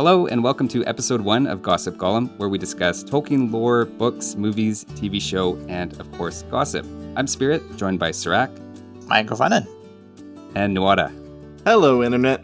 Hello, and welcome to episode 1 of Gossip Gollum, where we discuss Tolkien lore, books, movies, TV show, and, of course, gossip. I'm Spirit, joined by Sirak. Microphone. And Nuadha. Hello, Internet.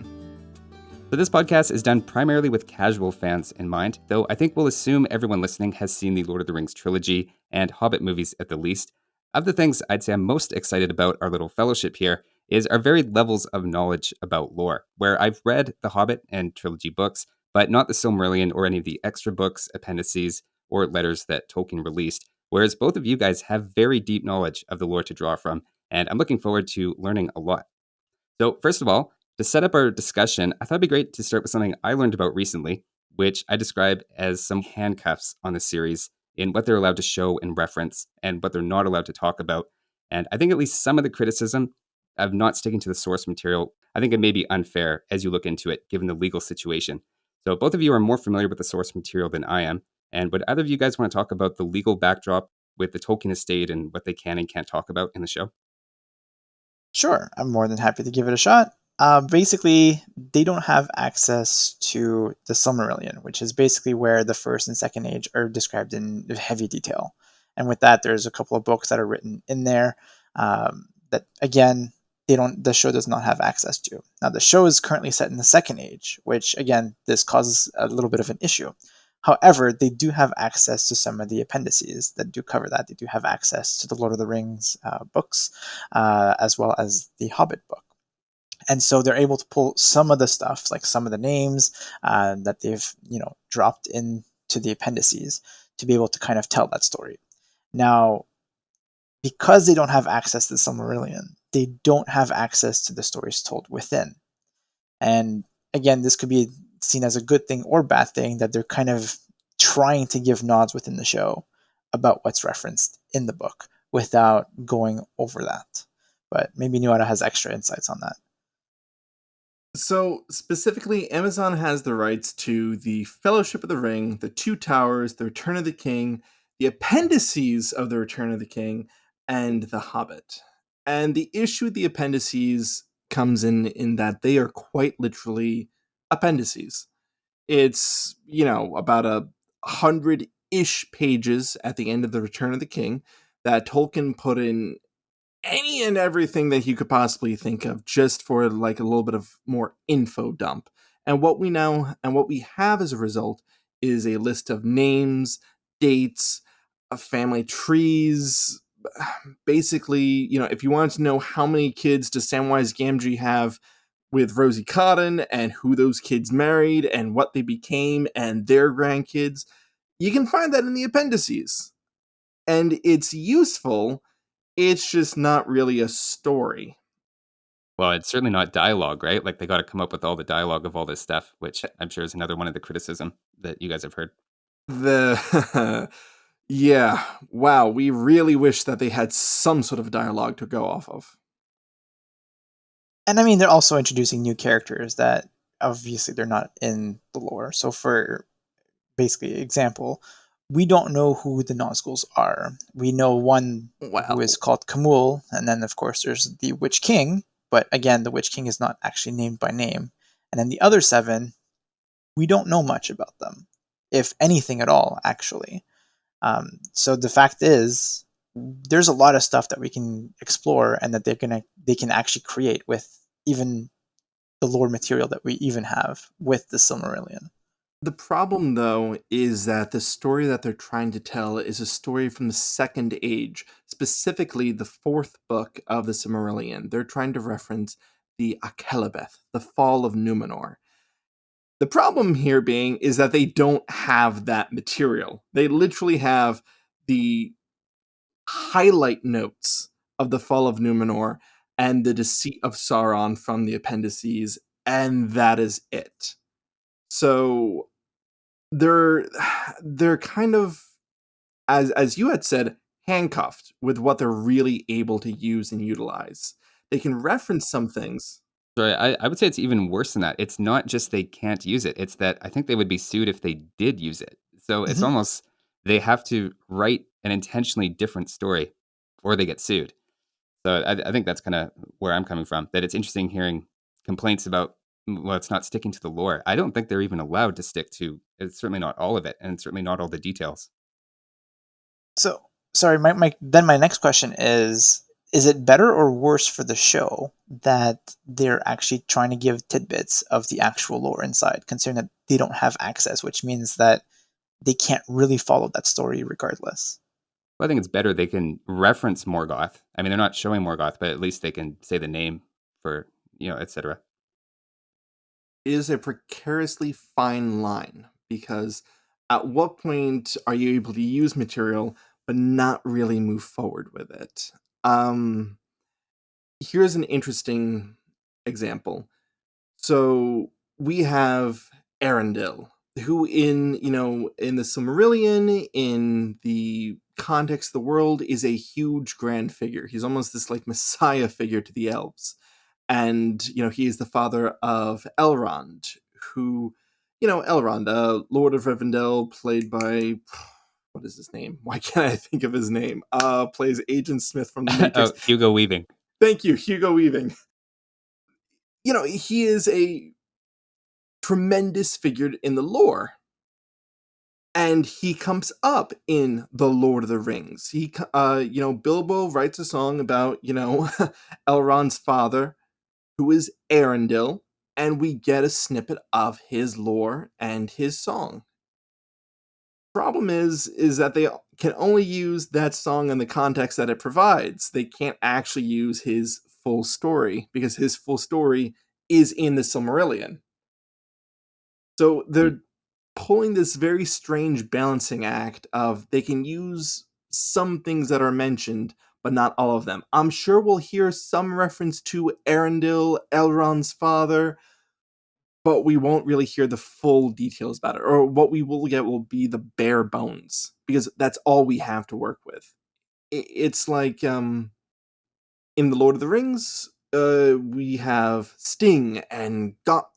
So this podcast is done primarily with casual fans in mind, though I think we'll assume everyone listening has seen the Lord of the Rings trilogy and Hobbit movies at the least. Of the things I'd say I'm most excited about our little fellowship here is our varied levels of knowledge about lore, where I've read the Hobbit and trilogy books, but not the Silmarillion or any of the extra books, appendices, or letters that Tolkien released, whereas both of you guys have very deep knowledge of the lore to draw from, and I'm looking forward to learning a lot. So first of all, to set up our discussion, I thought it'd be great to start with something I learned about recently, which I describe as some handcuffs on the series in what they're allowed to show and reference and what they're not allowed to talk about. And I think at least some of the criticism of not sticking to the source material, I think it may be unfair as you look into it, given the legal situation. So both of you are more familiar with the source material than I am. And would either of you guys want to talk about the legal backdrop with the Tolkien estate and what they can and can't talk about in the show? Sure, I'm more than happy to give it a shot. Basically, they don't have access to the Silmarillion, which is basically where the first and second age are described in heavy detail. And with that, there's a couple of books that are written in there that, again, the show does not have access to. Now, the show is currently set in the second age, which, again, this causes a little bit of an issue. However, they do have access to some of the appendices that do cover that. They do have access to the Lord of the Rings books, as well as the Hobbit book. And so they're able to pull some of the stuff, like some of the names that they've, dropped into the appendices to be able to kind of tell that story. Now, because they don't have access to the Silmarillion, they don't have access to the stories told within. And again, this could be seen as a good thing or bad thing, that they're kind of trying to give nods within the show about what's referenced in the book without going over that. But maybe Nuadha has extra insights on that. So, specifically, Amazon has the rights to the Fellowship of the Ring, the Two Towers, the Return of the King, the appendices of the Return of the King, and the Hobbit. And the issue with the appendices comes in that they are quite literally appendices. It's, about 100-ish pages at the end of the Return of the King that Tolkien put in any and everything that you could possibly think of, just for like a little bit of more info dump. And what we know and what we have as a result is a list of names, dates, family trees. Basically, if you wanted to know how many kids does Samwise Gamgee have with Rosie Cotton, and who those kids married and what they became and their grandkids, you can find that in the appendices. And it's useful. It's just not really a story. Well, it's certainly not dialogue, right? Like they got to come up with all the dialogue of all this stuff, which I'm sure is another one of the criticism that you guys have heard. Yeah, wow, we really wish that they had some sort of dialogue to go off of. And I mean, they're also introducing new characters that obviously they're not in the lore. So for basically example, we don't know who the Nazguls are. We know one who is called Kamul, and then of course there's the Witch King, but again, the Witch King is not actually named by name. And then the other 7, we don't know much about them, if anything at all, actually. So the fact is, there's a lot of stuff that we can explore, and that they can actually create with even the lore material that we even have with the Silmarillion. The problem, though, is that the story that they're trying to tell is a story from the Second Age, specifically the 4th book of the Silmarillion. They're trying to reference the Akelebeth, the fall of Numenor. The problem here being is that they don't have that material. They literally have the highlight notes of the fall of Numenor and the deceit of Sauron from the appendices, and that is it. So they're kind of, as you had said, handcuffed with what they're really able to use and utilize. They can reference some things. So I would say it's even worse than that. It's not just they can't use it. It's that I think they would be sued if they did use it. So it's almost, they have to write an intentionally different story or they get sued. So I think that's kind of where I'm coming from, that it's interesting hearing complaints about well, it's not sticking to the lore. I don't think they're even allowed to stick to. It's certainly not all of it, and certainly not all the details. So, sorry, my next question is it better or worse for the show that they're actually trying to give tidbits of the actual lore inside, considering that they don't have access, which means that they can't really follow that story regardless? Well, I think it's better they can reference Morgoth. I mean, they're not showing Morgoth, but at least they can say the name for, etc. It is a precariously fine line because at what point are you able to use material but not really move forward with it? Here's an interesting example. So we have Arendelle, who in the Silmarillion, in the context of the world, is a huge grand figure. He's almost this like messiah figure to the elves. And, he is the father of Elrond, who, Elrond, Lord of Rivendell, played by what is his name? Why can't I think of his name? Plays Agent Smith from The Matrix. Oh, Hugo Weaving. Thank you, Hugo Weaving. He is a tremendous figure in the lore. And he comes up in The Lord of the Rings. Bilbo writes a song about, Elrond's father, who is Arendelle, and we get a snippet of his lore and his song. Problem is that they can only use that song in the context that it provides. They can't actually use his full story because his full story is in the Silmarillion. So they're pulling this very strange balancing act of they can use some things that are mentioned, but not all of them. I'm sure we'll hear some reference to Arendelle, Elrond's father, but we won't really hear the full details about it. Or what we will get will be the bare bones, because that's all we have to work with. It's like in The Lord of the Rings, we have Sting and Orcrist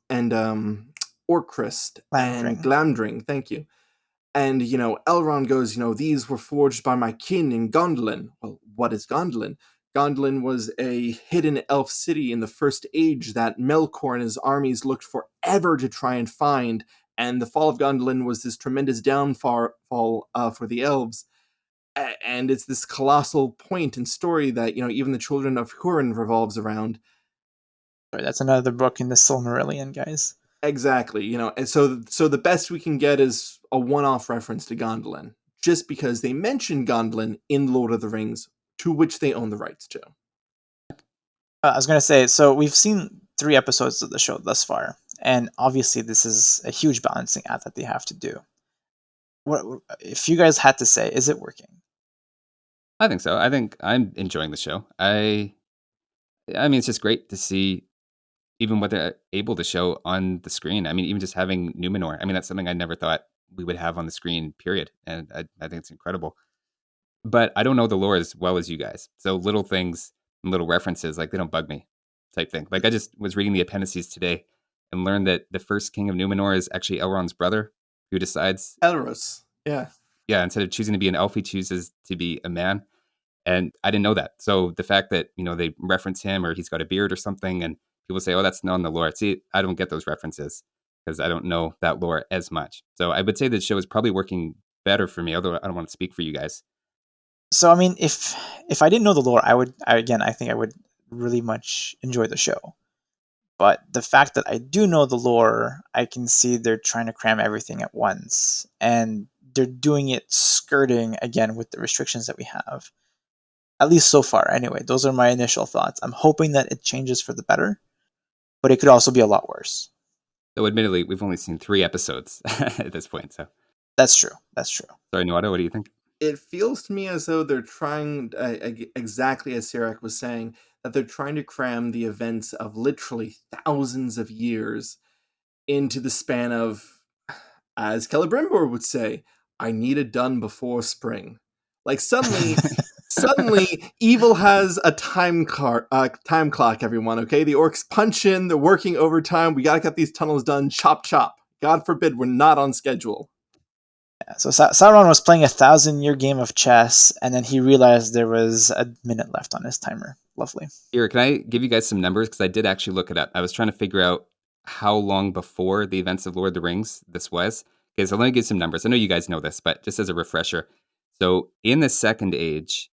and Glamdring. Thank you. And, Elrond goes, these were forged by my kin in Gondolin. Well, what is Gondolin? Gondolin was a hidden elf city in the First Age that Melkor and his armies looked forever to try and find, and the fall of Gondolin was this tremendous downfall for the elves. And it's this colossal point and story that, even the Children of Hurin revolves around. That's another book in the Silmarillion, guys. Exactly, and so the best we can get is a one-off reference to Gondolin, just because they mention Gondolin in Lord of the Rings, to which they own the rights to. I was going to say, so we've seen 3 episodes of the show thus far, and obviously this is a huge balancing act that they have to do. What if you guys had to say, is it working? I think so. I think I'm enjoying the show. I mean, it's just great to see even what they're able to show on the screen. I mean, even just having Numenor. I mean, that's something I never thought we would have on the screen, period. And I think it's incredible. But I don't know the lore as well as you guys. So little things and little references, like they don't bug me type thing. Like I just was reading the appendices today and learned that the first king of Numenor is actually Elrond's brother who decides. Elros, yeah. Yeah, instead of choosing to be an elf, he chooses to be a man. And I didn't know that. So the fact that, they reference him or he's got a beard or something and people say, oh, that's not in the lore. See, I don't get those references because I don't know that lore as much. So I would say the show is probably working better for me, although I don't want to speak for you guys. So I mean, if I didn't know the lore, I think I would really much enjoy the show. But the fact that I do know the lore, I can see they're trying to cram everything at once, and they're doing it skirting again with the restrictions that we have. At least so far, anyway. Those are my initial thoughts. I'm hoping that it changes for the better, but it could also be a lot worse. So admittedly, we've only seen 3 episodes at this point. So That's true. That's true. sorry, Nuadha, what do you think? It feels to me as though they're trying, exactly as Sirak was saying, that they're trying to cram the events of literally thousands of years into the span of, as Celebrimbor would say, I need it done before spring. Like suddenly evil has a time clock, everyone, okay? The orcs punch in, they're working overtime, we gotta get these tunnels done, chop chop. God forbid we're not on schedule. Yeah, so Sauron was playing a 1,000-year game of chess, and then he realized there was a minute left on his timer. Lovely. Here, can I give you guys some numbers? Because I did actually look it up. I was trying to figure out how long before the events of Lord of the Rings this was. Okay, so let me give some numbers. I know you guys know this, but just as a refresher. So in the Second Age,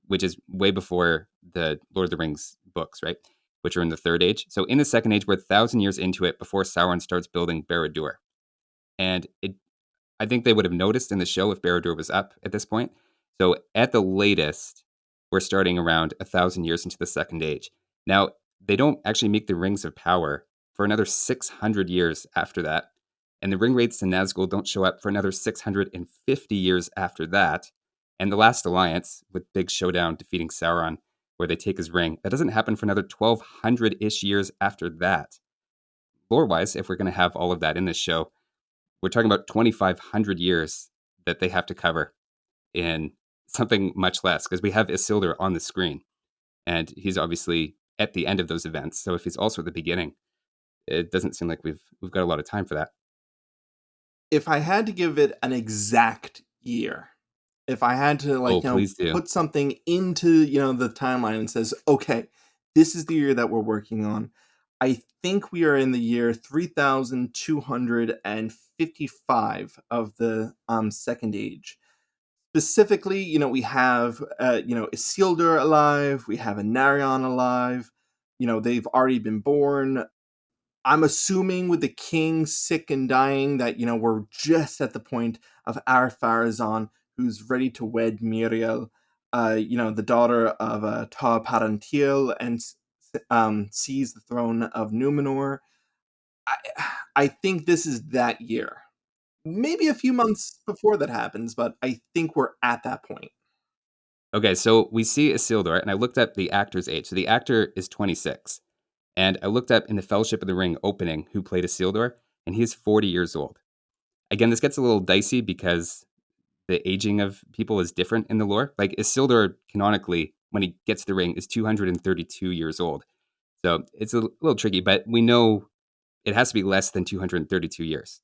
which is way before the Lord of the Rings books, right? Which are in the Third Age. So in the Second Age, we're 1,000 years into it before Sauron starts building Barad-dûr. And I think they would have noticed in the show if Barad-dûr was up at this point. So at the latest, we're starting around 1,000 years into the Second Age. Now, they don't actually make the Rings of Power for another 600 years after that. And the ring wraiths to Nazgul don't show up for another 650 years after that. And the Last Alliance, with Big Showdown defeating Sauron, where they take his ring, that doesn't happen for another 1,200-ish years after that. Lore-wise, if we're going to have all of that in this show, we're talking about 2,500 years that they have to cover in something much less, because we have Isildur on the screen, and he's obviously at the end of those events. So if he's also at the beginning, it doesn't seem like we've got a lot of time for that. If I had to give it an exact year, if I had to Please do. put something into the timeline and says, okay, this is the year that we're working on, I think we are in the year 3255 of the Second Age. Specifically, we have Isildur alive, we have Anarion alive, they've already been born. I'm assuming with the king sick and dying that, we're just at the point of Ar-Pharazôn, who's ready to wed Miriel, the daughter of Ta Parantil, and seize the throne of Numenor. I think this is that year. Maybe a few months before that happens, but I think we're at that point. Okay, so we see Isildur, and I looked up the actor's age. So the actor is 26. And I looked up in the Fellowship of the Ring opening who played Isildur, and he is 40 years old. Again, this gets a little dicey because the aging of people is different in the lore. Like Isildur, canonically, when he gets the ring, is 232 years old. So it's a little tricky, but we know it has to be less than 232 years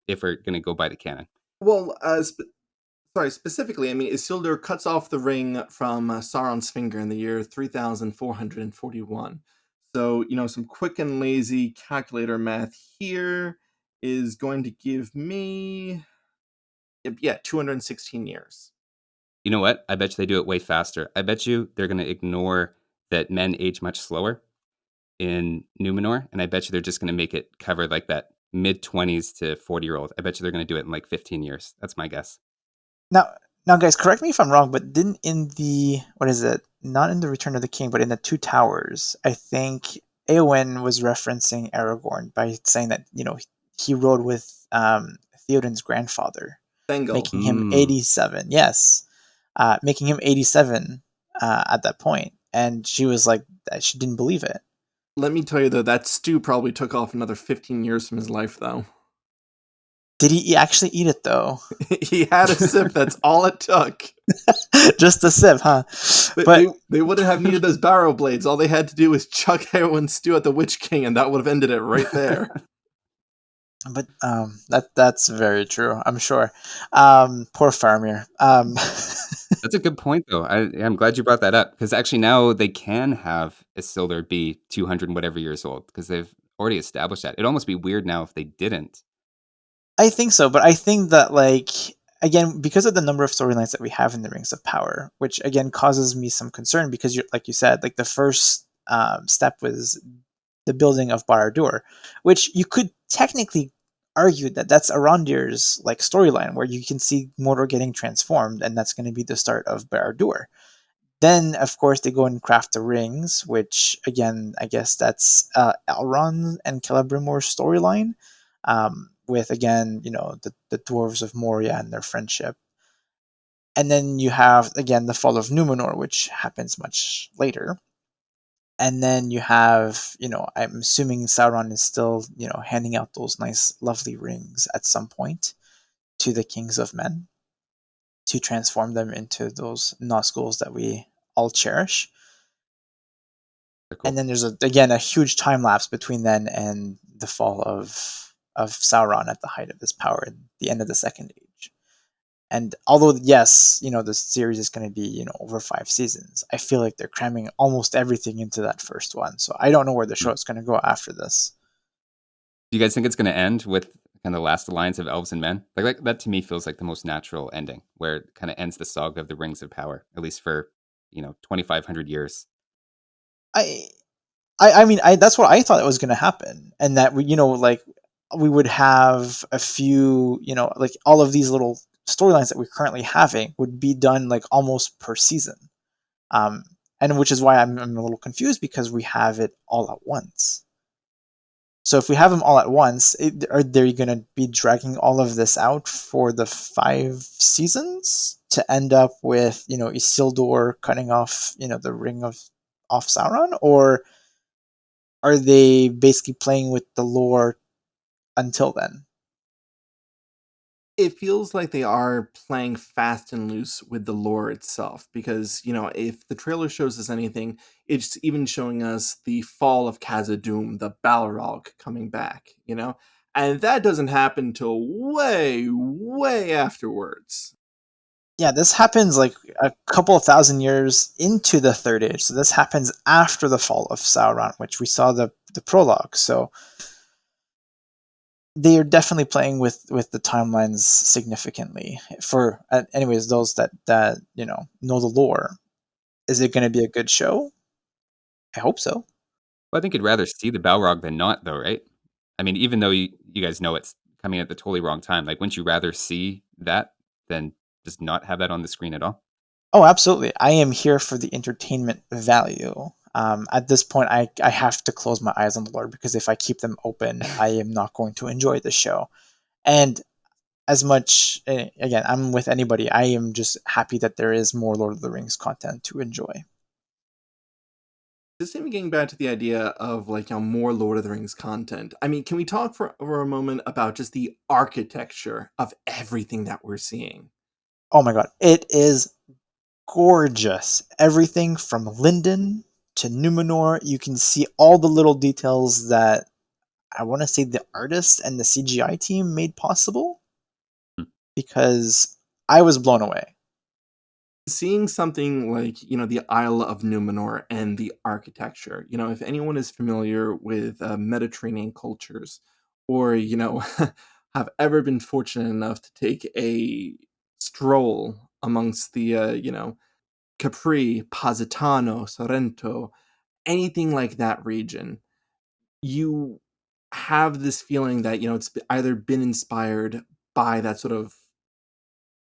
if we're going to go by the canon. Well, specifically, I mean, Isildur cuts off the ring from Sauron's finger in the year 3441. So, some quick and lazy calculator math here is going to give me, 216 years. You know what? I bet you they do it way faster. I bet you they're going to ignore that men age much slower in Numenor, and I bet you they're just going to make it cover like that mid-20s to 40-year-old. I bet you they're going to do it in like 15 years. That's my guess. Now, guys, correct me if I'm wrong, but didn't in the what is it? Not in the Return of the King, but in the Two Towers, I think Eowyn was referencing Aragorn by saying that he rode with Theoden's grandfather, Thengel. making him 87. Yes, making him 87 at that point, and she was like, she didn't believe it. Let me tell you though, that stew probably took off another 15 years from his life, though. Did he actually eat it though? He had a sip. That's all it took. Just a sip, huh? But they wouldn't have needed those barrow blades. All they had to do was chuck Eowyn's stew at the Witch King, and that would have ended it right there. But that's very true. I'm sure. Poor Faramir. That's a good point, though. I'm glad you brought that up, because actually now they can have Isildur be 200 and whatever years old, because they've already established that. It'd almost be weird now if they didn't. I think so, but I think that again, because of the number of storylines that we have in the Rings of Power, which again causes me some concern, because like you said, like the first step was the building of Barad-dûr, which you could technically argue that that's Arondir's storyline, where you can see Mordor getting transformed, and that's going to be the start of Barad-dûr. Then, of course, they go and craft the rings, which again, I guess that's Elrond and Celebrimor's storyline. With again, the dwarves of Moria and their friendship. And then you have again the fall of Numenor, which happens much later. And then you have, I'm assuming Sauron is still, handing out those nice, lovely rings at some point to the kings of men to transform them into those Nazguls that we all cherish. Cool. And then there's again a huge time lapse between then and the fall of Sauron at the height of his power at the end of the Second Age. And although yes, the series is going to be over 5 seasons, I feel like they're cramming almost everything into that first one. So I don't know where the show is going to go after this. Do you guys think it's going to end with kind of the last alliance of elves and men? Like that to me feels like the most natural ending, where it kind of ends the saga of the Rings of Power, at least for 2,500 years. I I mean, I that's what I thought was going to happen, and that like we would have a few, like all of these little storylines that we're currently having would be done like almost per season, um, and which is why I'm a little confused because we have it all at once. So if we have them all at once, are they going to be dragging all of this out for the 5 seasons to end up with Isildur cutting off the ring of off Sauron, or are they basically playing with the lore until then? It feels like they are playing fast and loose with the lore itself because, if the trailer shows us anything, it's even showing us the fall of Khazad-dûm, the Balrog coming back, And that doesn't happen till way, way afterwards. Yeah, this happens like a couple of thousand years into the Third Age. So this happens after the fall of Sauron, which we saw the prologue. So they are definitely playing with the timelines significantly. For anyways, those that know the lore, is it going to be a good show? I hope so. Well, I think you'd rather see the Balrog than not, though, right? I mean, even though you guys know it's coming at the totally wrong time, like, wouldn't you rather see that than just not have that on the screen at all? Oh, absolutely. I am here for the entertainment value. At this point, I have to close my eyes on the Lord because if I keep them open, I am not going to enjoy the show. And as much, again, I'm with anybody. I am just happy that there is more Lord of the Rings content to enjoy. Just even getting back to the idea of like more Lord of the Rings content. I mean, can we talk for a moment about just the architecture of everything that we're seeing? Oh my god, it is gorgeous. Everything from Linden to Numenor, you can see all the little details that I want to say the artist and the CGI team made possible Hmm. because I was blown away. Seeing something like the Isle of Numenor and the architecture, if anyone is familiar with Mediterranean cultures, or have ever been fortunate enough to take a stroll amongst the Capri, Positano, Sorrento, anything like that region, you have this feeling that it's either been inspired by that sort of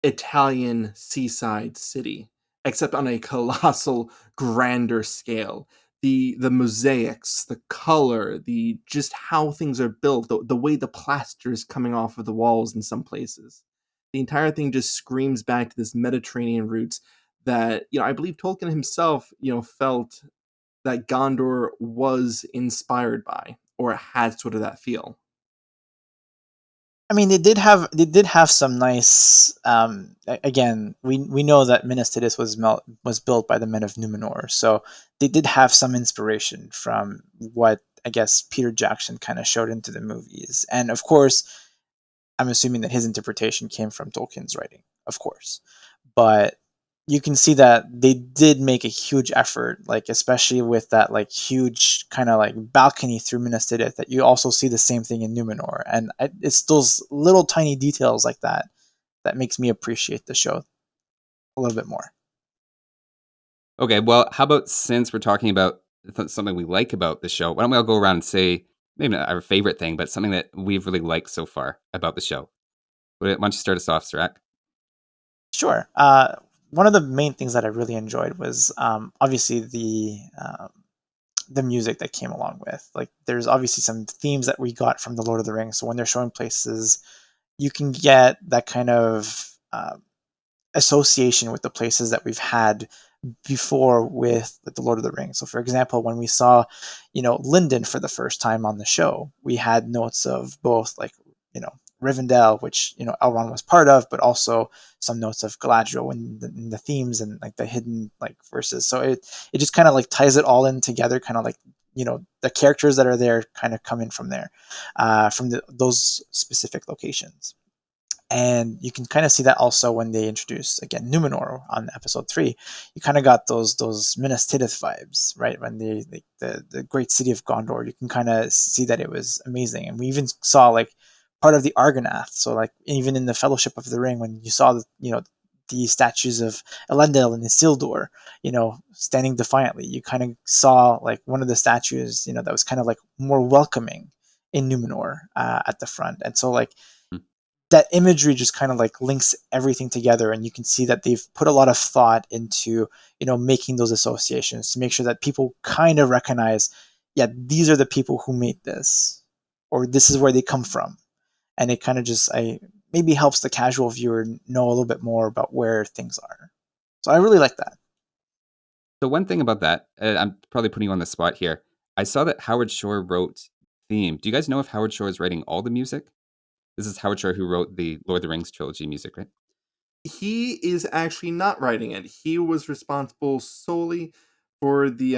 Italian seaside city, except on a colossal, grander scale. The mosaics, the color, the just how things are built, the way the plaster is coming off of the walls in some places. The entire thing just screams back to this Mediterranean roots that, I believe Tolkien himself, felt that Gondor was inspired by or had sort of that feel. I mean, they did have some nice. Again, we know that Minas Tirith was built by the men of Numenor, so they did have some inspiration from what I guess Peter Jackson kind of showed into the movies, and of course, I'm assuming that his interpretation came from Tolkien's writing, of course. But you can see that they did make a huge effort, like especially with that like huge kind of like balcony through Minas Tirith. That you also see the same thing in Numenor, and it's those little tiny details like that that makes me appreciate the show a little bit more. Okay, well, how about since we're talking about something we like about the show, why don't we all go around and say maybe not our favorite thing, but something that we've really liked so far about the show? Why don't you start us off, Sirak? Sure. One of the main things that I really enjoyed was obviously the music that came along with. Like, there's obviously some themes that we got from the Lord of the Rings. So when they're showing places, you can get that kind of association with the places that we've had before with the Lord of the Rings. So, for example, when we saw, Linden for the first time on the show, we had notes of both like, Rivendell, which Elrond was part of, but also some notes of Galadriel in the themes and like the hidden like verses. So it just kind of like ties it all in together, kind of like the characters that are there kind of come in from there, from those specific locations. And you can kind of see that also when they introduced again Numenor on episode 3. You kind of got those Minas Tirith vibes, right? When the great city of Gondor, you can kind of see that it was amazing. And we even saw like part of the Argonath. So like even in the Fellowship of the Ring, when you saw the statues of Elendil and Isildur, standing defiantly, you kind of saw like one of the statues, that was kind of like more welcoming in Numenor at the front. And so like that imagery just kind of like links everything together, and you can see that they've put a lot of thought into making those associations to make sure that people kind of recognize, yeah, these are the people who made this, or this is where they come from. And it kind of just maybe helps the casual viewer know a little bit more about where things are. So I really like that. So one thing about that, I'm probably putting you on the spot here. I saw that Howard Shore wrote theme. Do you guys know if Howard Shore is writing all the music? This is Howard Shore who wrote the Lord of the Rings trilogy music, right? He is actually not writing it. He was responsible solely for the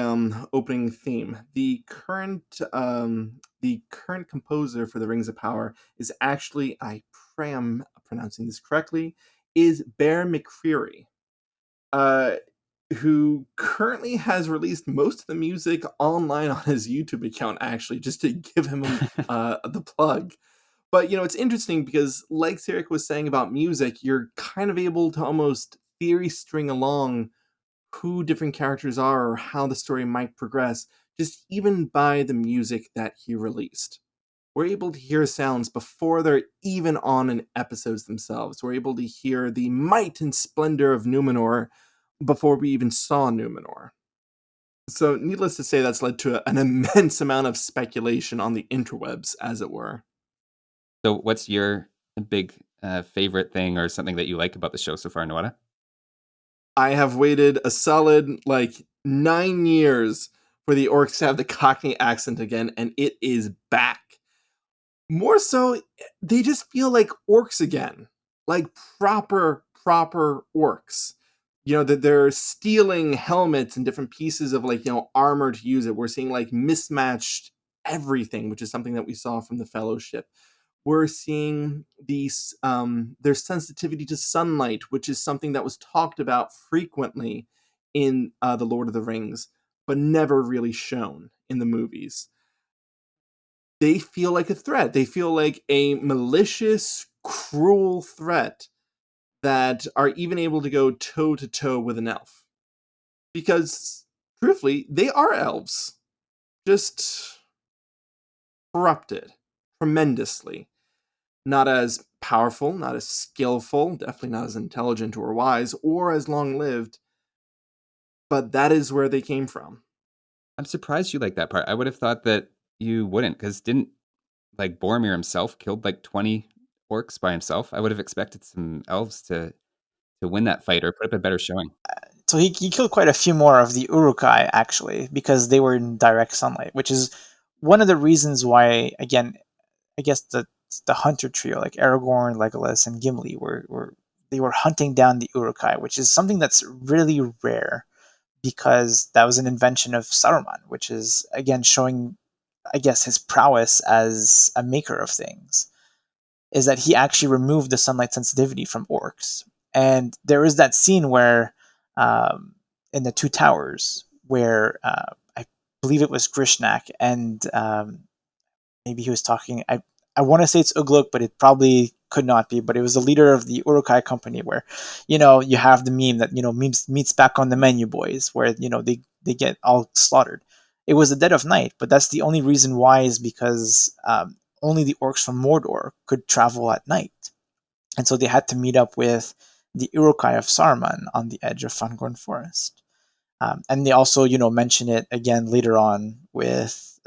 opening theme. The current composer for the Rings of Power is actually, I pray I'm pronouncing this correctly, is Bear McCreary, uh, who currently has released most of the music online on his YouTube account, actually, just to give him the plug. But it's interesting because, like Sirak was saying about music, you're kind of able to almost theory string along who different characters are or how the story might progress, just even by the music that he released. We're able to hear sounds before they're even on in episodes themselves. We're able to hear the might and splendor of Numenor before we even saw Numenor. So, needless to say, that's led to an immense amount of speculation on the interwebs, as it were. So what's your big favorite thing or something that you like about the show so far, Nuadha? I have waited a solid 9 years for the Orcs to have the Cockney accent again, and it is back. More so, they just feel like orcs again, like proper orcs. That they're stealing helmets and different pieces of armor to use it. We're seeing mismatched everything, which is something that we saw from the Fellowship. We're seeing their sensitivity to sunlight, which is something that was talked about frequently in the Lord of the Rings, but never really shown in the movies. They feel like a threat. They feel like a malicious, cruel threat that are even able to go toe to toe with an elf. Because, truthfully, they are elves, just corrupted tremendously. Not as powerful, not as skillful, definitely not as intelligent or wise, or as long lived, but that is where they came from. I'm surprised you like that part. I would have thought that you wouldn't, because didn't like Boromir himself killed like 20 orcs by himself? I would have expected some elves to win that fight or put up a better showing. So he killed quite a few more of the Urukai actually, because they were in direct sunlight, which is one of the reasons why, again, I guess the hunter trio like Aragorn, Legolas, and Gimli were hunting down the Urukai, which is something that's really rare because that was an invention of Saruman, which is again showing, I guess, his prowess as a maker of things. Is that he actually removed the sunlight sensitivity from orcs, and there is that scene where, in the Two Towers, where I believe it was Grishnak and maybe he was talking. I want to say it's Ugluk, but it probably could not be. But it was the leader of the Urukai company, where you have the meme that meets back on the menu, boys, where they get all slaughtered. It was the dead of night, but that's the only reason why is because only the orcs from Mordor could travel at night, and so they had to meet up with the Urukai of Saruman on the edge of Fangorn Forest. And they also, mention it again later on with,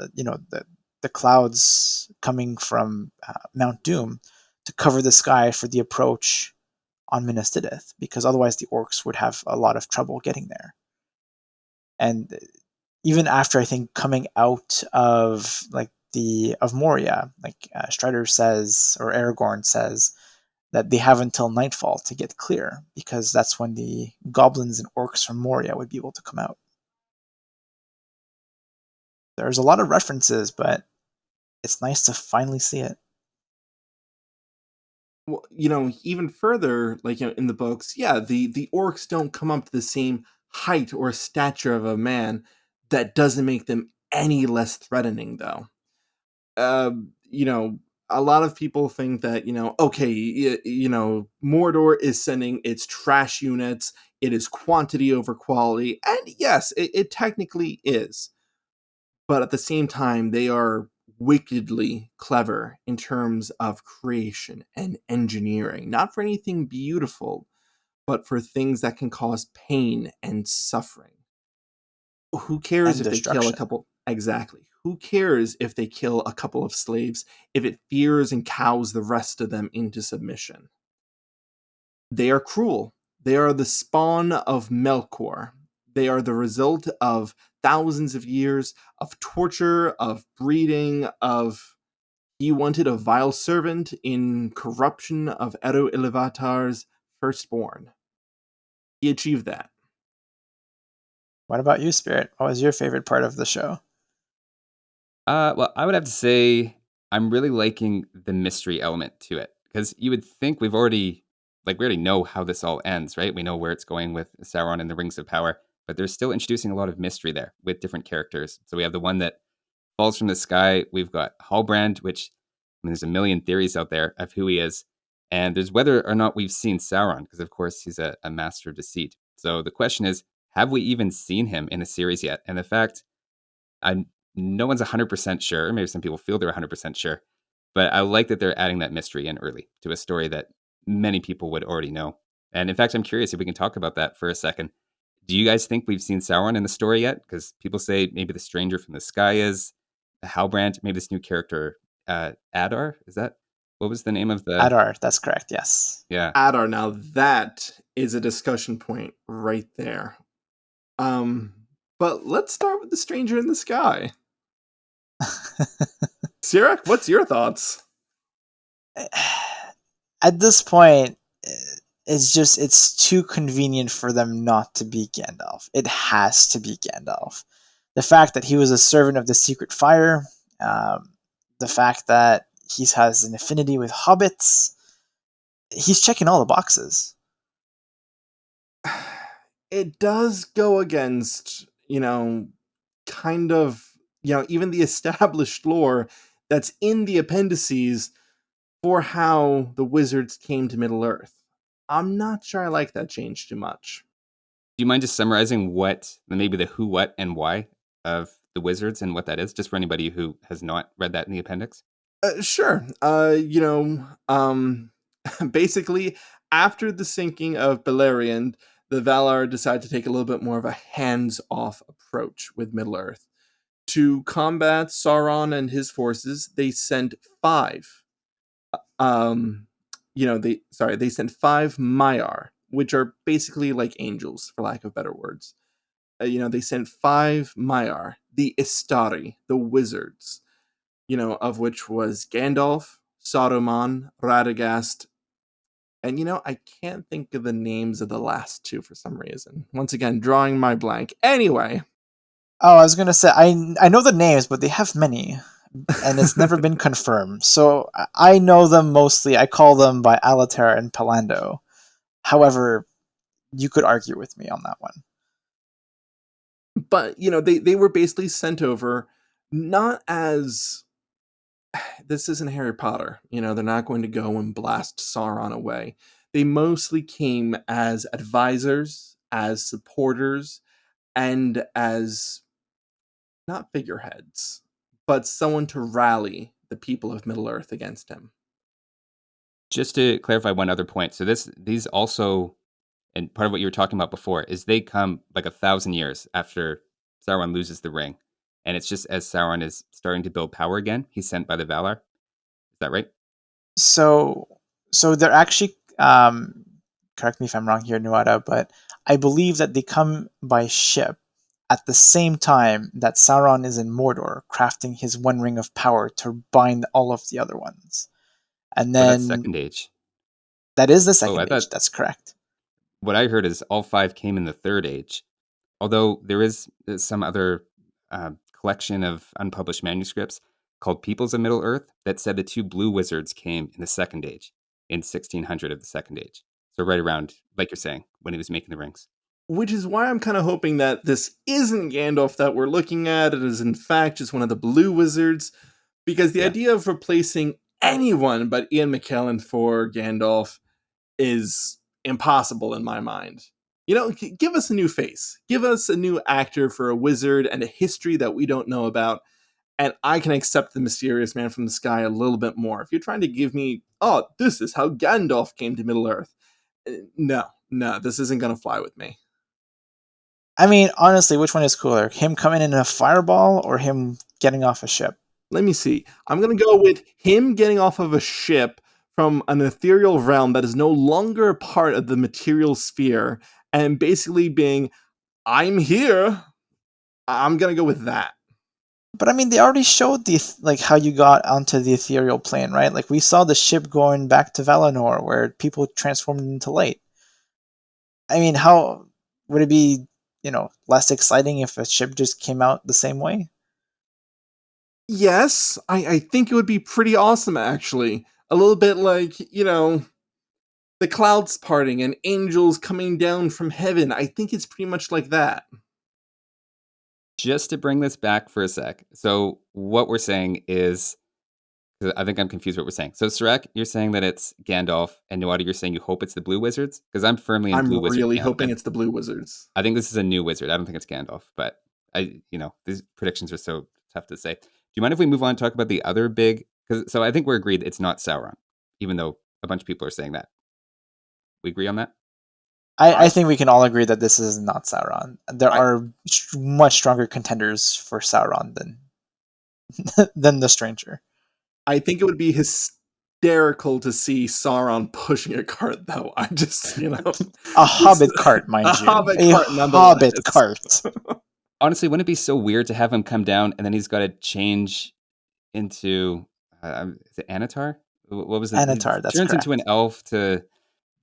the clouds coming from Mount Doom to cover the sky for the approach on Minas Tirith, because otherwise the orcs would have a lot of trouble getting there. And even after I think coming out of of Moria, Strider says, or Aragorn says, that they have until nightfall to get clear, because that's when the goblins and orcs from Moria would be able to come out. There's a lot of references, but it's nice to finally see it. Well, even further, like in the books, yeah, the orcs don't come up to the same height or stature of a man. That doesn't make them any less threatening, though. uh, you know, a lot of people think that, okay, Mordor is sending its trash units, it is quantity over quality, and yes, it technically is. But at the same time, they are wickedly clever in terms of creation and engineering, not for anything beautiful, but for things that can cause pain and suffering. Who cares And if they kill a destruction. couple? Exactly. Who cares if they kill a couple of slaves if it fears and cows the rest of them into submission? They are cruel. They are the spawn of Melkor. They are the result of thousands of years of torture, of breeding, of he wanted a vile servant in corruption of Eru Ilúvatar's firstborn. He achieved that. What about you, Spirit? What was your favorite part of the show? Well, I would have to say I'm really liking the mystery element to it because you would think we already know how this all ends, right? We know where it's going with Sauron and the Rings of Power, but they're still introducing a lot of mystery there with different characters. So we have the one that falls from the sky. We've got Halbrand, which there's a million theories out there of who he is, and there's whether or not we've seen Sauron because, of course, he's a master of deceit. So the question is, have we even seen him in a series yet? And the fact I no one's 100% sure. Maybe some people feel they're 100% sure, but I like that they're adding that mystery in early to a story that many people would already know. And in fact, I'm curious if we can talk about that for a second. Do you guys think we've seen Sauron in the story yet? Because people say maybe the stranger from the sky is Halbrand, maybe this new character, Adar. Is that what was the name of the? Adar, that's correct, yes. Yeah, Adar, now that is a discussion point right there. Um, but let's start with the stranger in the sky. Sirak, what's your thoughts? At this point, it's too convenient for them not to be Gandalf. It has to be Gandalf. The fact that he was a servant of the secret fire, the fact that he has an affinity with hobbits, he's checking all the boxes. It does go against, kind of, even the established lore that's in the appendices for how the wizards came to Middle Earth. I'm not sure I like that change too much. do you mind just summarizing what maybe the who, what, and why of the wizards and what that is, just for anybody who has not read that in the appendix? Sure. Basically, after the sinking of Beleriand, the Valar decided to take a little bit more of a hands-off approach with Middle Earth. To combat Sauron and his forces, they sent five. They sent five Maiar, which are basically like angels, for lack of better words. They sent five Maiar, the Istari, the wizards, of which was Gandalf, Saruman, Radagast, and I can't think of the names of the last two for some reason. Once again, drawing my blank. Anyway, Oh, I was gonna say I know the names, but they have many, and it's never been confirmed. So I know them mostly. I call them by Alatar and Palando. However, you could argue with me on that one. but they were basically sent over not as this isn't Harry Potter. They're not going to go and blast Sauron away. They mostly came as advisors, as supporters, and as not figureheads, but someone to rally the people of Middle Earth against him. Just to clarify one other point. So these also, and part of what you were talking about before, is they come like 1,000 years after Sauron loses the ring. And it's just as Sauron is starting to build power again, he's sent by the Valar. Is that right? So, so they're actually correct me if I'm wrong here, Nuadha, but I believe that they come by ship at the same time that Sauron is in Mordor, crafting his One Ring of Power to bind all of the other ones. And Oh, that's then Second Age. that is the Oh, I Second Age. thought That's correct. what I heard is all five came in the Third Age. Although there is some other collection of unpublished manuscripts called Peoples of Middle Earth that said the two blue wizards came in the Second Age. in 1600 of the Second Age. So right around, like you're saying, when he was making the rings. Which is why I'm kind of hoping that this isn't Gandalf that we're looking at. It is, in fact, just one of the blue wizards. Because the Yeah. idea of replacing anyone but Ian McKellen for Gandalf is impossible in my mind. You know, give us a new face. Give us a new actor for a wizard and a history that we don't know about. And I can accept the mysterious man from the sky a little bit more. If you're trying to give me, oh, this is how Gandalf came to Middle-earth. No, this isn't going to fly with me. I mean, honestly, which one is cooler? Him coming in a fireball or him getting off a ship? Let me see. I'm going to go with him getting off of a ship from an ethereal realm that is no longer a part of the material sphere and basically being, I'm here. I'm going to go with that. But I mean, they already showed like how you got onto the ethereal plane, right? Like we saw the ship going back to Valinor where people transformed into light. I mean, how would it be, less exciting if a ship just came out the same way? Yes, I think it would be pretty awesome, actually. A little bit like, the clouds parting and angels coming down from heaven. I think it's pretty much like that. Just to bring this back for a sec. So what we're saying is, 'cause I think I'm confused what we're saying. So Sirak, you're saying that it's Gandalf, and Nuadha, you're saying you hope it's the Blue Wizards? Because I'm firmly in I'm Blue Wizard really camp, hoping and it's the Blue Wizards. I think this is a new wizard. I don't think it's Gandalf, but these predictions are so tough to say. Do you mind if we move on and talk about the other big? So I think we're agreed it's not Sauron, even though a bunch of people are saying that. We agree on that? I think we can all agree that this is not Sauron. There I, are much stronger contenders for Sauron than than the Stranger. I think it would be hysterical to see Sauron pushing a cart, though. I just, A hobbit cart, mind a you. hobbit A cart nonetheless. hobbit cart. Honestly, wouldn't it be so weird to have him come down and then he's got to change into is it Anatar? What was it? He Anatar, that's turns into an correct. elf to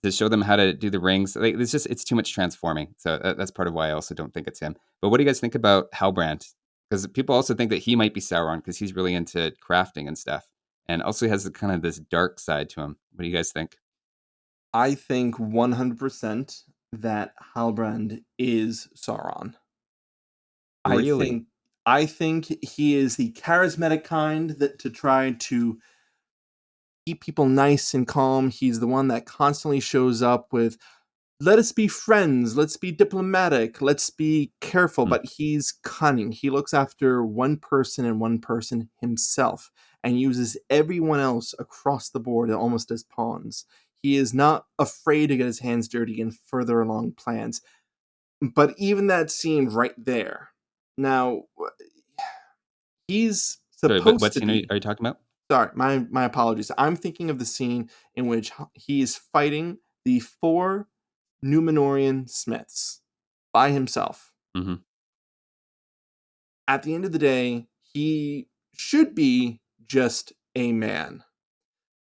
show them how to do the rings. Like it's too much transforming. So that's part of why I also don't think it's him. But what do you guys think about Halbrand? Because people also think that he might be Sauron because he's really into crafting and stuff, and also has kind of this dark side to him. What do you guys think? I think 100% that Halbrand is Sauron. I Really? think I think he is the charismatic kind that to try to keep people nice and calm. He's the one that constantly shows up with, let us be friends, let's be diplomatic, let's be careful, Hmm. but he's cunning. He looks after one person and one person himself and uses everyone else across the board almost as pawns. He is not afraid to get his hands dirty and further along plans. But even that scene right there, now he's Sorry, but supposed what to scene are be. are you talking about? Sorry, my apologies. I'm thinking of the scene in which he is fighting the four Numenorian smiths by himself. Mm-hmm. At the end of the day, he should be just a man.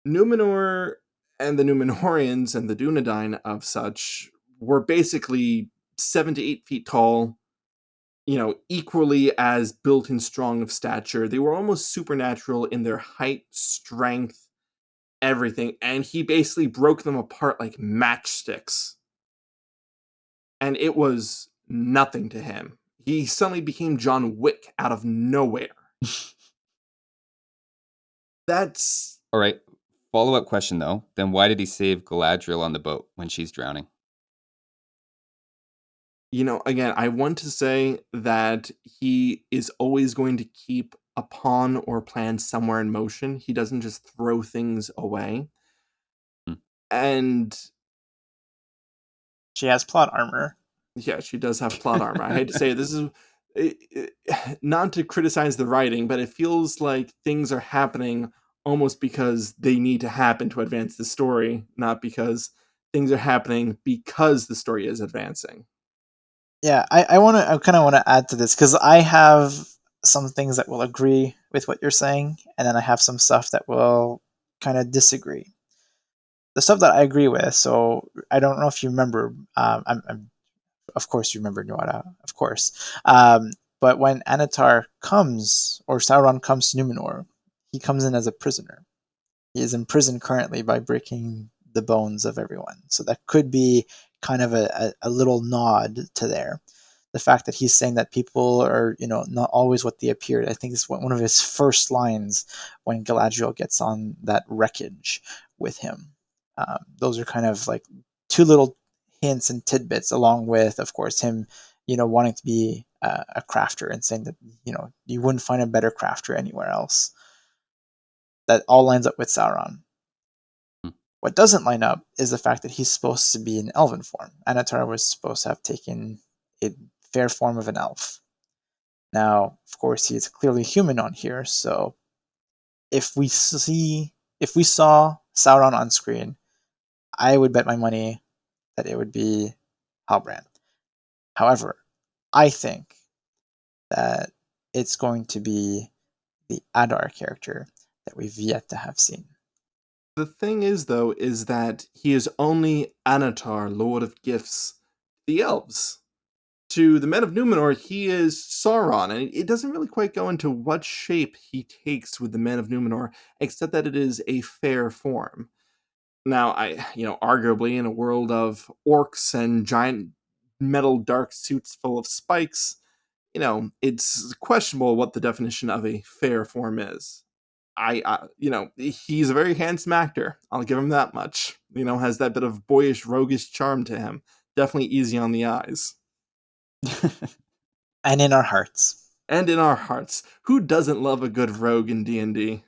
Numenor and the Numenorians and the Dunedain of such were basically 7 to 8 feet tall, equally as built and strong of stature. They were almost supernatural in their height, strength, everything. And he basically broke them apart like matchsticks. And it was nothing to him. He suddenly became John Wick out of nowhere. That's, All right. Follow-up question though. Then why did he save Galadriel on the boat when she's drowning? again, I want to say that he is always going to keep a pawn or plan somewhere in motion. He doesn't just throw things away. Hmm. And She has plot armor. yeah, she does have plot armor. I hate to say it, this is not to criticize the writing, but it feels like things are happening almost because they need to happen to advance the story, not because things are happening because the story is advancing. Yeah, I kind of want to add to this because I have some things that will agree with what you're saying, and then I have some stuff that will kind of disagree. The stuff that I agree with, so I don't know if you remember. Of course, you remember Nuadha, of course. But when Anatar comes, or Sauron comes to Numenor, he comes in as a prisoner. He is imprisoned currently by breaking the bones of everyone. So that could be kind of a little nod to there. The fact that he's saying that people are, not always what they appear. I think is one of his first lines when Galadriel gets on that wreckage with him. Those are kind of like two little hints and tidbits, along with, of course, him, wanting to be a crafter and saying that, you wouldn't find a better crafter anywhere else. That all lines up with Sauron. Hmm. What doesn't line up is the fact that he's supposed to be in elven form. Anatar was supposed to have taken a fair form of an elf. Now, of course, he is clearly human on here, so if we saw Sauron on screen, I would bet my money that it would be Halbrand. However, I think that it's going to be the Adar character that we've yet to have seen. The thing is, though, is that he is only Anatar, Lord of Gifts, the elves. To the men of Numenor, he is Sauron, and it doesn't really quite go into what shape he takes with the men of Numenor, except that it is a fair form. Now, arguably in a world of orcs and giant metal dark suits full of spikes, it's questionable what the definition of a fair form is. He's a very handsome actor. I'll give him that much. Has that bit of boyish, roguish charm to him. Definitely easy on the eyes. And in our hearts. And in our hearts. Who doesn't love a good rogue in D&D?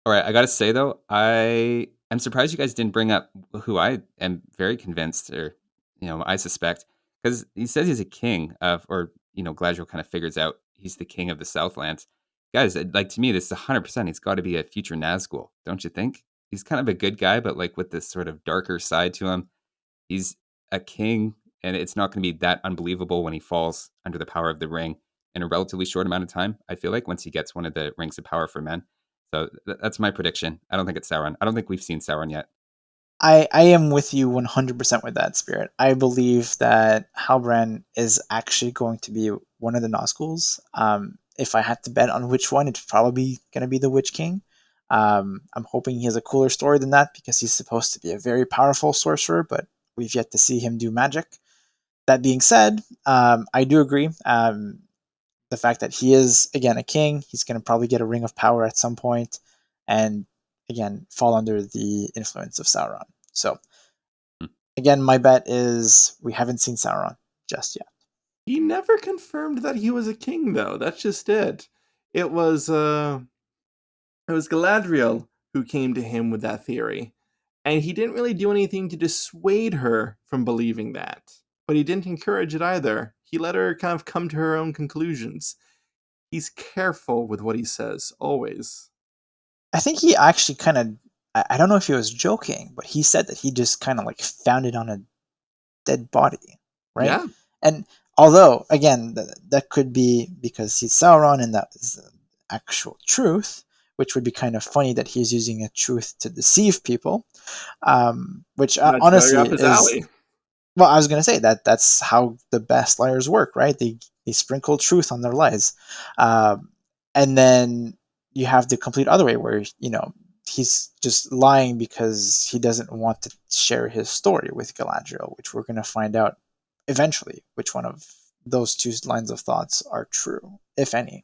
All right, I gotta say though, I'm surprised you guys didn't bring up who I am very convinced, or I suspect, because he says he's a king of, or Galadriel kind of figures out he's the king of the Southlands. Guys, like to me, this is 100%. He's got to be a future Nazgul, don't you think? He's kind of a good guy, but like with this sort of darker side to him. He's a king, and it's not going to be that unbelievable when he falls under the power of the ring in a relatively short amount of time. I feel like once he gets one of the rings of power for men. So that's my prediction. I don't think it's Sauron. I don't think we've seen Sauron yet. I am with you 100% with that, Spirit. I believe that Halbrand is actually going to be one of the Nazguls. If I had to bet on which one, it's probably going to be the Witch King. I'm hoping he has a cooler story than that because he's supposed to be a very powerful sorcerer, but we've yet to see him do magic. That being said, I do agree. The fact that he is, again, a king, he's going to probably get a ring of power at some point, and again, fall under the influence of Sauron. So, Hmm. again, my bet is we haven't seen Sauron just yet. He never confirmed that he was a king, though. That's just it. It was Galadriel who came to him with that theory, and he didn't really do anything to dissuade her from believing that. But he didn't encourage it either. He let her kind of come to her own conclusions. He's careful with what he says, always. I think he actually kind of, I don't know if he was joking, but he said that he just kind of like found it on a dead body, right? Yeah. And although, again, that could be because he's Sauron and that is the actual truth, which would be kind of funny that he's using a truth to deceive people, which That's very honestly up his is, alley. well, I was going to say that's how the best liars work, right? They sprinkle truth on their lies. And then you have the complete other way where, he's just lying because he doesn't want to share his story with Galadriel, which we're going to find out eventually which one of those two lines of thoughts are true, if any.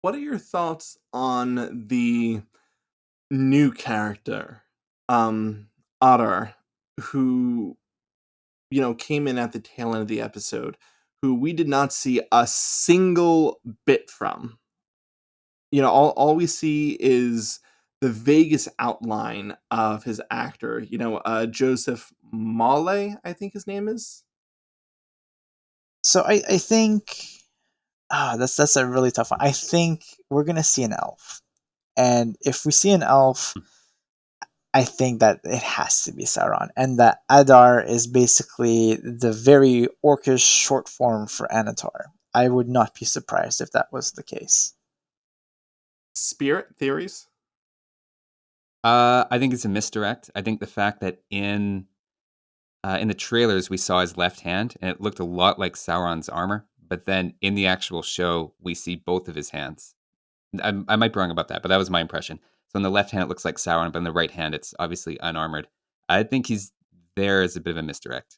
What are your thoughts on the new character, Adar, who came in at the tail end of the episode, who we did not see a single bit from? All we see is the vaguest outline of his actor. Joseph Male, I think his name is. So I think that's a really tough one. I think we're gonna see an elf, and if we see an elf, I think that it has to be Sauron, and that Adar is basically the very orcish short form for Anatar. I would not be surprised if that was the case. Spirit theories? I think it's a misdirect. I think the fact that in the trailers we saw his left hand and it looked a lot like Sauron's armor, but then in the actual show we see both of his hands. I might be wrong about that, but that was my impression. So on the left hand, it looks like Sauron, but on the right hand, it's obviously unarmored. I think he's there as a bit of a misdirect.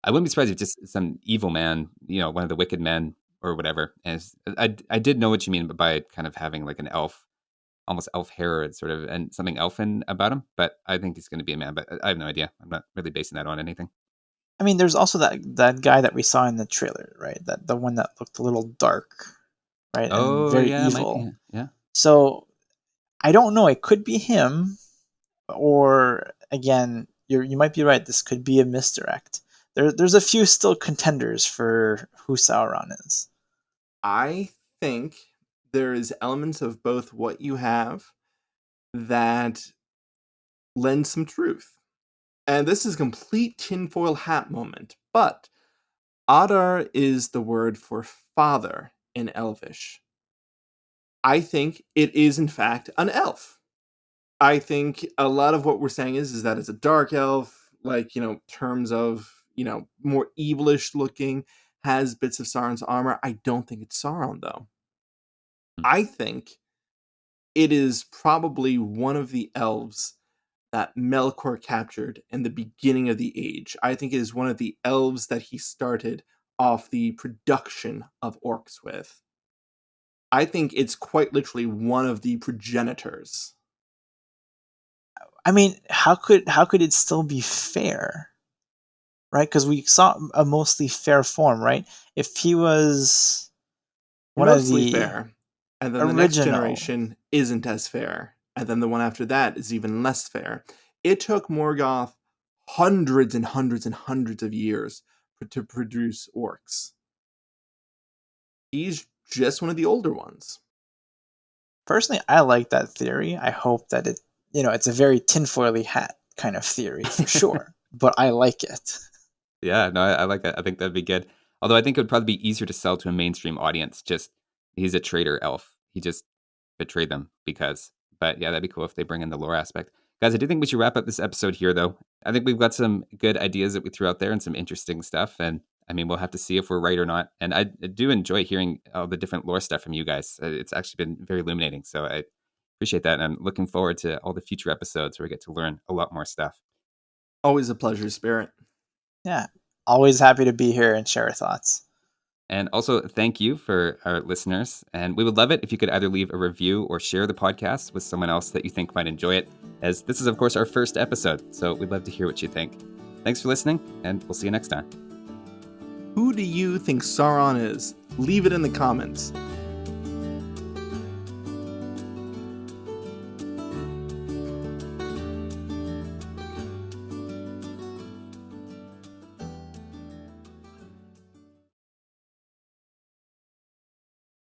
I wouldn't be surprised if just some evil man, one of the wicked men or whatever. And I did know what you mean by kind of having like an elf, almost elf hair, sort of, and something elfin about him. But I think he's going to be a man. But I have no idea. I'm not really basing that on anything. I mean, there's also that guy that we saw in the trailer, right? That the one that looked a little dark, right, and Oh very yeah, it might evil. be. Yeah. So I don't know. It could be him, or again, you might be right. This could be a misdirect. There's a few still contenders for who Sauron is. I think there is elements of both what you have that lend some truth. And this is a complete tinfoil hat moment, but Adar is the word for father in Elvish. I think it is, in fact, an elf. I think a lot of what we're saying is that it's a dark elf, like, terms of, more evilish looking, has bits of Sauron's armor. I don't think it's Sauron, though. I think it is probably one of the elves that Melkor captured in the beginning of the age. I think it is one of the elves that he started off the production of orcs with. I think it's quite literally one of the progenitors. I mean, how could it still be fair, right? Because we saw a mostly fair form, right? If he was one of Mostly the fair. And then the next original, generation isn't as fair. And then the one after that is even less fair. It took Morgoth hundreds and hundreds and hundreds of years to produce orcs. He's just one of the older ones. personally, I like that theory. I hope that it's a very tinfoily hat kind of theory for sure, but I like it. Yeah, no, I like that. I think that'd be good. Although I think it would probably be easier to sell to a mainstream audience. Just he's a traitor elf. He just betrayed them because. But yeah, that'd be cool if they bring in the lore aspect. Guys, I do think we should wrap up this episode here, though. I think we've got some good ideas that we threw out there and some interesting stuff. And I mean, we'll have to see if we're right or not. And I do enjoy hearing all the different lore stuff from you guys. It's actually been very illuminating. So I appreciate that. And I'm looking forward to all the future episodes where we get to learn a lot more stuff. Always a pleasure, Spirit. Yeah, always happy to be here and share our thoughts. And also, thank you for our listeners. And we would love it if you could either leave a review or share the podcast with someone else that you think might enjoy it, as this is, of course, our first episode. So we'd love to hear what you think. Thanks for listening, and we'll see you next time. Who do you think Sauron is? Leave it in the comments.